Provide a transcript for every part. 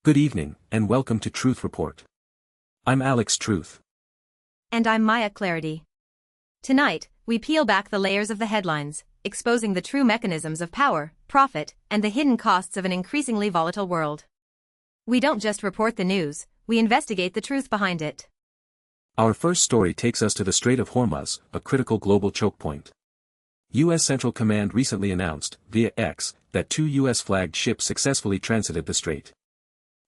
Good evening, and welcome to Truth Report. I'm Alex Truth. And I'm Maya Clarity. Tonight, we peel back the layers of the headlines, exposing the true mechanisms of power, profit, and the hidden costs of an increasingly volatile world. We don't just report the news, we investigate the truth behind it. Our first story takes us to the Strait of Hormuz, a critical global choke point. U.S. Central Command recently announced, via X, that 2 U.S.-flagged ships successfully transited the strait.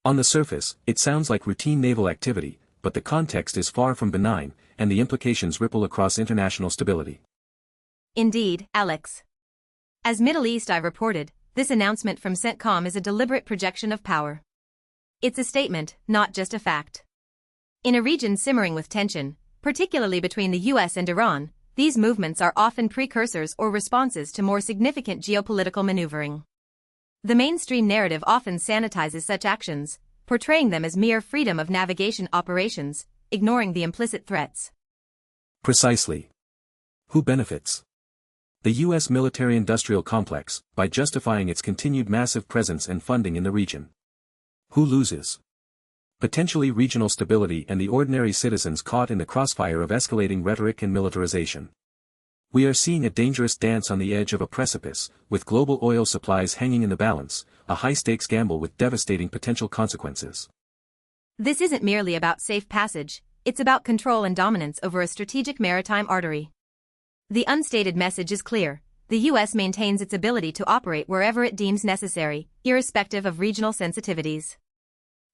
On the surface, it sounds like routine naval activity, but the context is far from benign, and the implications ripple across international stability. Indeed, Alex. As Middle East Eye reported, this announcement from Centcom is a deliberate projection of power. It's a statement, not just a fact. In a region simmering with tension, particularly between the US and Iran, these movements are often precursors or responses to more significant geopolitical maneuvering. The mainstream narrative often sanitizes such actions, portraying them as mere freedom of navigation operations, ignoring the implicit threats. Precisely. Who benefits? The U.S. military-industrial complex, by justifying its continued massive presence and funding in the region. Who loses? Potentially regional stability and the ordinary citizens caught in the crossfire of escalating rhetoric and militarization. We are seeing a dangerous dance on the edge of a precipice, with global oil supplies hanging in the balance, a high-stakes gamble with devastating potential consequences. This isn't merely about safe passage, it's about control and dominance over a strategic maritime artery. The unstated message is clear: the U.S. maintains its ability to operate wherever it deems necessary, irrespective of regional sensitivities.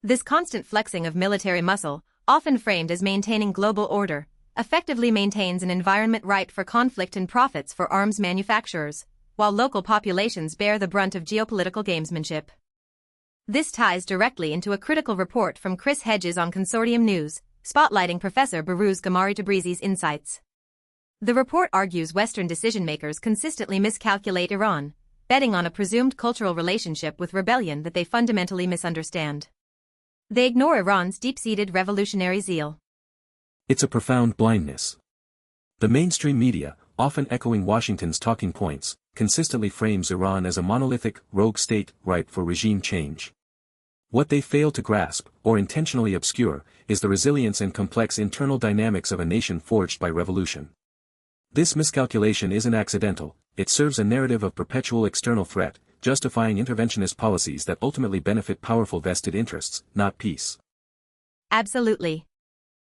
This constant flexing of military muscle, often framed as maintaining global order, effectively maintains an environment ripe for conflict and profits for arms manufacturers, while local populations bear the brunt of geopolitical gamesmanship. This ties directly into a critical report from Hedges on Consortium News, spotlighting Professor Behrouz Gamari-Tabrizi's insights. The report argues Western decision-makers consistently miscalculate Iran, betting on a presumed cultural relationship with rebellion that they fundamentally misunderstand. They ignore Iran's deep-seated revolutionary zeal. It's a profound blindness. The mainstream media, often echoing Washington's talking points, consistently frames Iran as a monolithic, rogue state ripe for regime change. What they fail to grasp, or intentionally obscure, is the resilience and complex internal dynamics of a nation forged by revolution. This miscalculation isn't accidental, it serves a narrative of perpetual external threat, justifying interventionist policies that ultimately benefit powerful vested interests, not peace. Absolutely.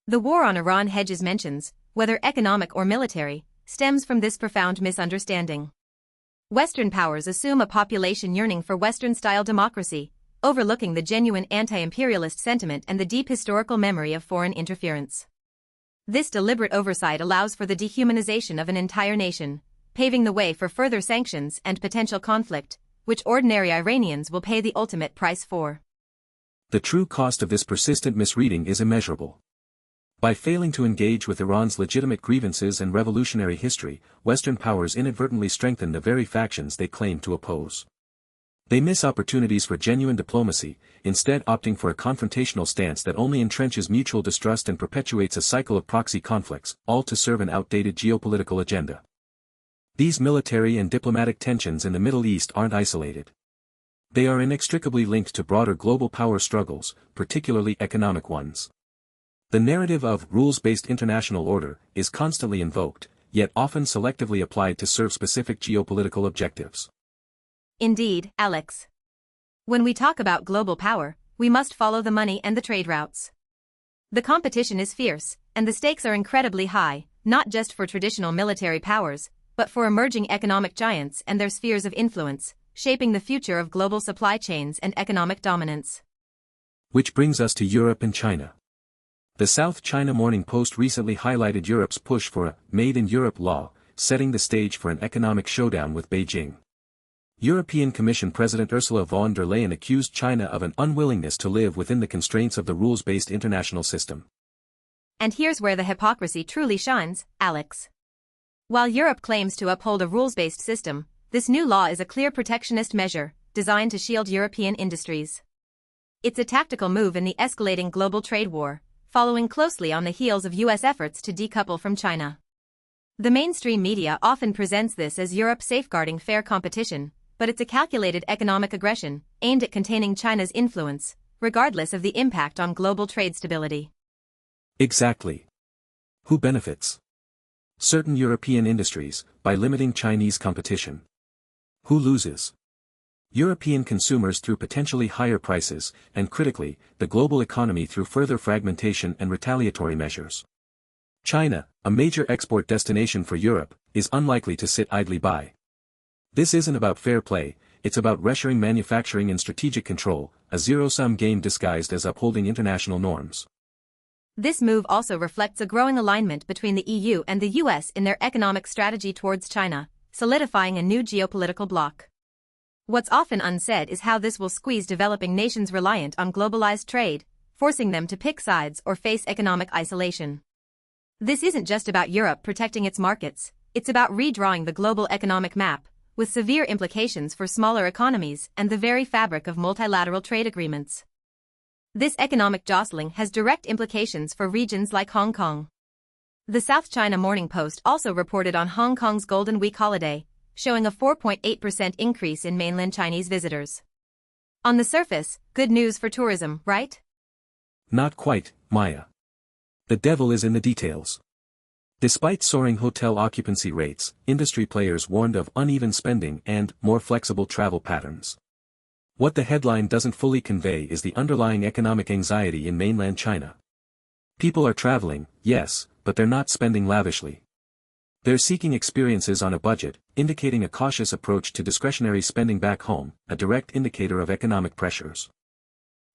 The war on Iran Hedges mentions, whether economic or military, stems from this profound misunderstanding. Western powers assume a population yearning for Western-style democracy, overlooking the genuine anti-imperialist sentiment and the deep historical memory of foreign interference. This deliberate oversight allows for the dehumanization of an entire nation, paving the way for further sanctions and potential conflict, which ordinary Iranians will pay the ultimate price for. The true cost of this persistent misreading is immeasurable. By failing to engage with Iran's legitimate grievances and revolutionary history, Western powers inadvertently strengthen the very factions they claim to oppose. They miss opportunities for genuine diplomacy, instead opting for a confrontational stance that only entrenches mutual distrust and perpetuates a cycle of proxy conflicts, all to serve an outdated geopolitical agenda. These military and diplomatic tensions in the Middle East aren't isolated. They are inextricably linked to broader global power struggles, particularly economic ones. The narrative of rules-based international order is constantly invoked, yet often selectively applied to serve specific geopolitical objectives. Indeed, Alex. When we talk about global power, we must follow the money and the trade routes. The competition is fierce, and the stakes are incredibly high, not just for traditional military powers, but for emerging economic giants and their spheres of influence, shaping the future of global supply chains and economic dominance. Which brings us to Europe and China. The South China Morning Post recently highlighted Europe's push for a Made in Europe law, setting the stage for an economic showdown with Beijing. European Commission President Ursula von der Leyen accused China of an unwillingness to live within the constraints of the rules-based international system. And here's where the hypocrisy truly shines, Alex. While Europe claims to uphold a rules-based system, this new law is a clear protectionist measure, designed to shield European industries. It's a tactical move in the escalating global trade war, following closely on the heels of U.S. efforts to decouple from China. The mainstream media often presents this as Europe safeguarding fair competition, but it's a calculated economic aggression, aimed at containing China's influence, regardless of the impact on global trade stability. Exactly. Who benefits? Certain European industries, by limiting Chinese competition. Who loses? European consumers through potentially higher prices, and critically, the global economy through further fragmentation and retaliatory measures. China, a major export destination for Europe, is unlikely to sit idly by. This isn't about fair play, it's about reshoring manufacturing and strategic control, a zero-sum game disguised as upholding international norms. This move also reflects a growing alignment between the EU and the US in their economic strategy towards China, solidifying a new geopolitical bloc. What's often unsaid is how this will squeeze developing nations reliant on globalized trade, forcing them to pick sides or face economic isolation. This isn't just about Europe protecting its markets, it's about redrawing the global economic map, with severe implications for smaller economies and the very fabric of multilateral trade agreements. This economic jostling has direct implications for regions like Hong Kong. The South China Morning Post also reported on Hong Kong's Golden Week holiday, showing a 4.8% increase in mainland Chinese visitors. On the surface, good news for tourism, right? Not quite, Maya. The devil is in the details. Despite soaring hotel occupancy rates, industry players warned of uneven spending and more flexible travel patterns. What the headline doesn't fully convey is the underlying economic anxiety in mainland China. People are traveling, yes, but they're not spending lavishly. They're seeking experiences on a budget, indicating a cautious approach to discretionary spending back home, a direct indicator of economic pressures.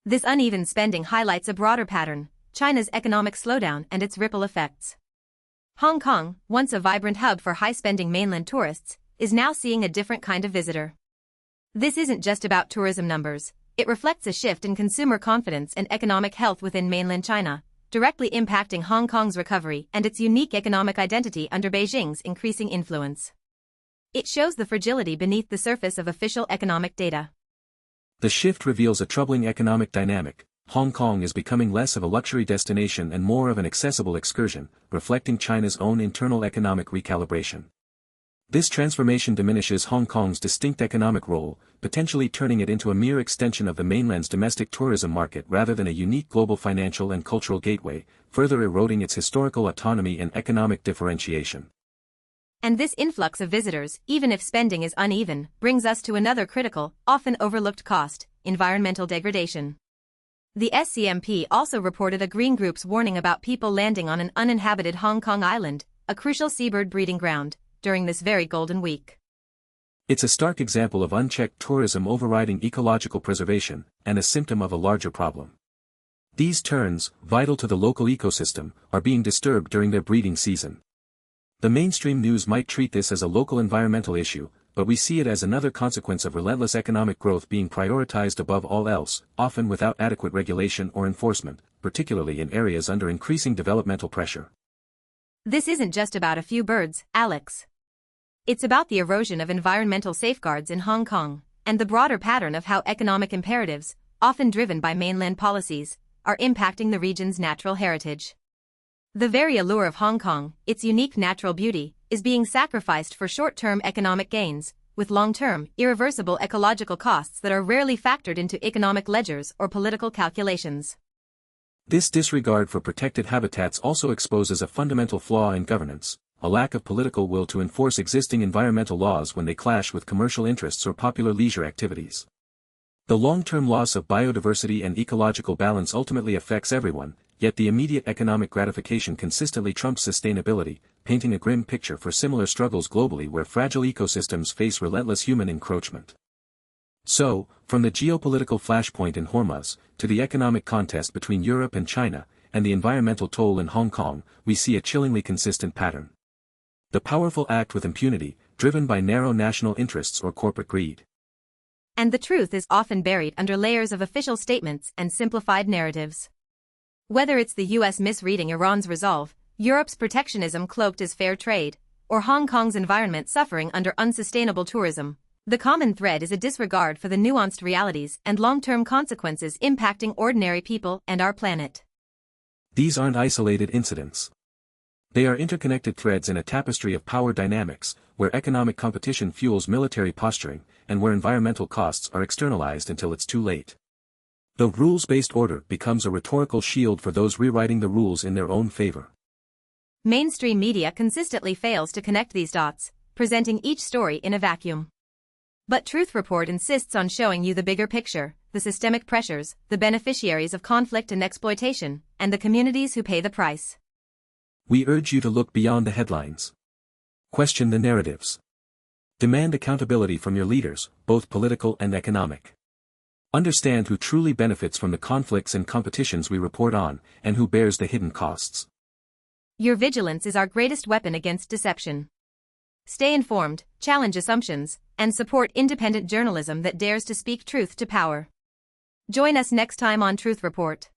This uneven spending highlights a broader pattern: China's economic slowdown and its ripple effects. Hong Kong, once a vibrant hub for high-spending mainland tourists, is now seeing a different kind of visitor. This isn't just about tourism numbers, it reflects a shift in consumer confidence and economic health within mainland China, directly impacting Hong Kong's recovery and its unique economic identity under Beijing's increasing influence. It shows the fragility beneath the surface of official economic data. The shift reveals a troubling economic dynamic. Hong Kong is becoming less of a luxury destination and more of an accessible excursion, reflecting China's own internal economic recalibration. This transformation diminishes Hong Kong's distinct economic role, potentially turning it into a mere extension of the mainland's domestic tourism market rather than a unique global financial and cultural gateway, further eroding its historical autonomy and economic differentiation. And this influx of visitors, even if spending is uneven, brings us to another critical, often overlooked cost: environmental degradation. The SCMP also reported a Green Group's warning about people landing on an uninhabited Hong Kong island, a crucial seabird breeding ground, during this very Golden Week. It's a stark example of unchecked tourism overriding ecological preservation, and a symptom of a larger problem. These terns, vital to the local ecosystem, are being disturbed during their breeding season. The mainstream news might treat this as a local environmental issue, but we see it as another consequence of relentless economic growth being prioritized above all else, often without adequate regulation or enforcement, particularly in areas under increasing developmental pressure. This isn't just about a few birds, Alex. It's about the erosion of environmental safeguards in Hong Kong, and the broader pattern of how economic imperatives, often driven by mainland policies, are impacting the region's natural heritage. The very allure of Hong Kong, its unique natural beauty, is being sacrificed for short-term economic gains, with long-term, irreversible ecological costs that are rarely factored into economic ledgers or political calculations. This disregard for protected habitats also exposes a fundamental flaw in governance, a lack of political will to enforce existing environmental laws when they clash with commercial interests or popular leisure activities. The long-term loss of biodiversity and ecological balance ultimately affects everyone, yet the immediate economic gratification consistently trumps sustainability, painting a grim picture for similar struggles globally where fragile ecosystems face relentless human encroachment. So, from the geopolitical flashpoint in Hormuz, to the economic contest between Europe and China, and the environmental toll in Hong Kong, we see a chillingly consistent pattern. The powerful act with impunity, driven by narrow national interests or corporate greed. And the truth is often buried under layers of official statements and simplified narratives. Whether it's the US misreading Iran's resolve, Europe's protectionism cloaked as fair trade, or Hong Kong's environment suffering under unsustainable tourism, the common thread is a disregard for the nuanced realities and long-term consequences impacting ordinary people and our planet. These aren't isolated incidents. They are interconnected threads in a tapestry of power dynamics, where economic competition fuels military posturing, and where environmental costs are externalized until it's too late. The rules-based order becomes a rhetorical shield for those rewriting the rules in their own favor. Mainstream media consistently fails to connect these dots, presenting each story in a vacuum. But Truth Report insists on showing you the bigger picture, the systemic pressures, the beneficiaries of conflict and exploitation, and the communities who pay the price. We urge you to look beyond the headlines. Question the narratives. Demand accountability from your leaders, both political and economic. Understand who truly benefits from the conflicts and competitions we report on, and who bears the hidden costs. Your vigilance is our greatest weapon against deception. Stay informed, challenge assumptions, and support independent journalism that dares to speak truth to power. Join us next time on Truth Report.